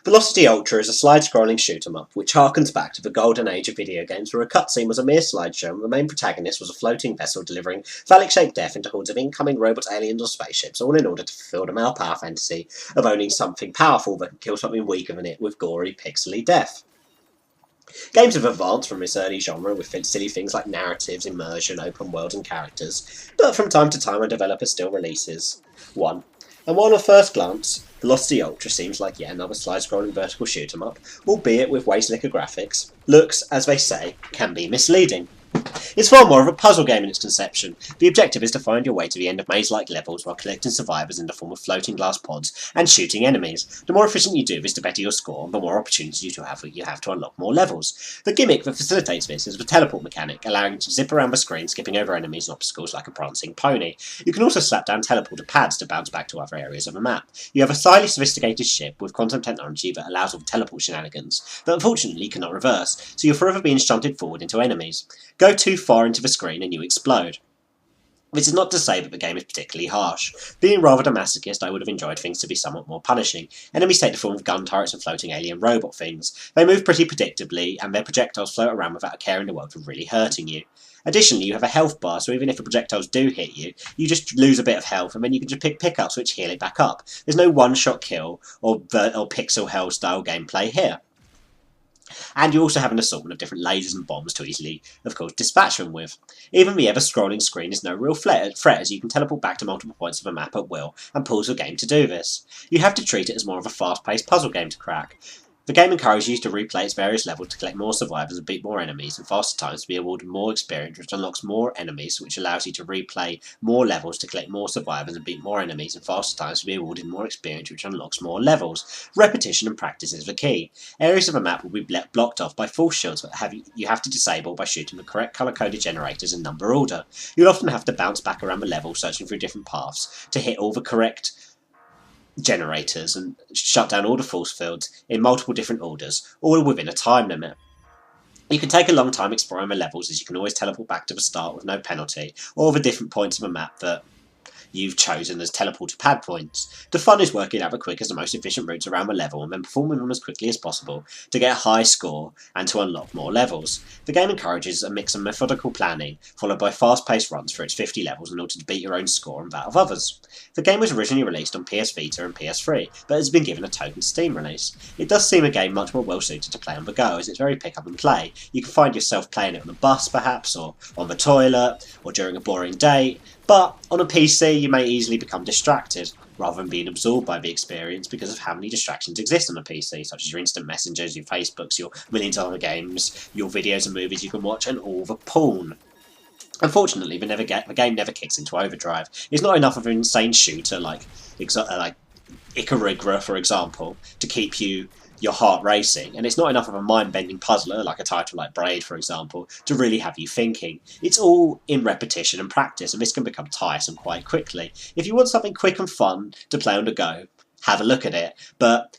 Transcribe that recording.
Velocity Ultra is a slide-scrolling shoot-'em-up which harkens back to the golden age of video games where a cutscene was a mere slideshow and the main protagonist was a floating vessel delivering phallic-shaped death into hordes of incoming robot aliens or spaceships, all in order to fulfill the male power fantasy of owning something powerful that can kill something weaker than it with gory, pixely death. Games have advanced from this early genre with silly things like narratives, immersion, open world and characters, but from time to time a developer still releases one. And while on first glance, Velocity Ultra seems like yet another slide-scrolling vertical shoot-'em-up, albeit with way slicker graphics, looks, as they say, can be misleading. It's far more of a puzzle game in its conception. The objective is to find your way to the end of maze-like levels while collecting survivors in the form of floating glass pods and shooting enemies. The more efficient you do this, the better your score, and the more opportunities you have to unlock more levels. The gimmick that facilitates this is the teleport mechanic, allowing you to zip around the screen, skipping over enemies and obstacles like a prancing pony. You can also slap down teleporter pads to bounce back to other areas of the map. You have a highly sophisticated ship with quantum technology that allows all the teleport shenanigans, but unfortunately you cannot reverse, so you're forever being shunted forward into enemies. Go too far into the screen and you explode. This is not to say that the game is particularly harsh. Being rather the masochist, I would have enjoyed things to be somewhat more punishing. Enemies take the form of gun turrets and floating alien robot things. They move pretty predictably, and their projectiles float around without a care in the world for really hurting you. Additionally, you have a health bar, so even if the projectiles do hit you, you just lose a bit of health, and then you can just pick pickups which heal it back up. There's no one-shot kill or pixel hell style gameplay here. And you also have an assortment of different lasers and bombs to easily, of course, dispatch them with. Even the ever-scrolling screen is no real threat, as you can teleport back to multiple points of the map at will, and pause the game to do this. You have to treat it as more of a fast-paced puzzle game to crack. The game encourages you to replay its various levels to collect more survivors and beat more enemies, and faster times to be awarded more experience, which unlocks more enemies, which allows you to replay more levels to collect more survivors and beat more enemies, and faster times to be awarded more experience, which unlocks more levels. Repetition and practice is the key. Areas of a map will be blocked off by force shields that you have to disable by shooting the correct colour-coded generators in number order. You'll often have to bounce back around the level, searching through different paths, to hit all the correct generators and shut down all the force fields in multiple different orders, all within a time limit. You can take a long time exploring the levels, as you can always teleport back to the start with no penalty, or the different points of a map that you've chosen as teleporter pad points. The fun is working out the quickest and most efficient routes around the level and then performing them as quickly as possible to get a high score and to unlock more levels. The game encourages a mix of methodical planning, followed by fast-paced runs for its 50 levels in order to beat your own score and that of others. The game was originally released on PS Vita and PS3, but has been given a token Steam release. It does seem a game much more well suited to play on the go, as it's very pick up and play. You can find yourself playing it on the bus perhaps, or on the toilet, or during a boring date, but on a PC you may easily become distracted, rather than being absorbed by the experience because of how many distractions exist on a PC, such as your instant messengers, your Facebooks, your millions of other games, your videos and movies you can watch, and all the porn. Unfortunately, the game never kicks into overdrive. It's not enough of an insane shooter like Icarigua, for example, to keep your heart racing, and it's not enough of a mind-bending puzzler like a title like Braid, for example, to really have you thinking. It's all in repetition and practice, and this can become tiresome quite quickly. If you want something quick and fun to play on the go, have a look at it, but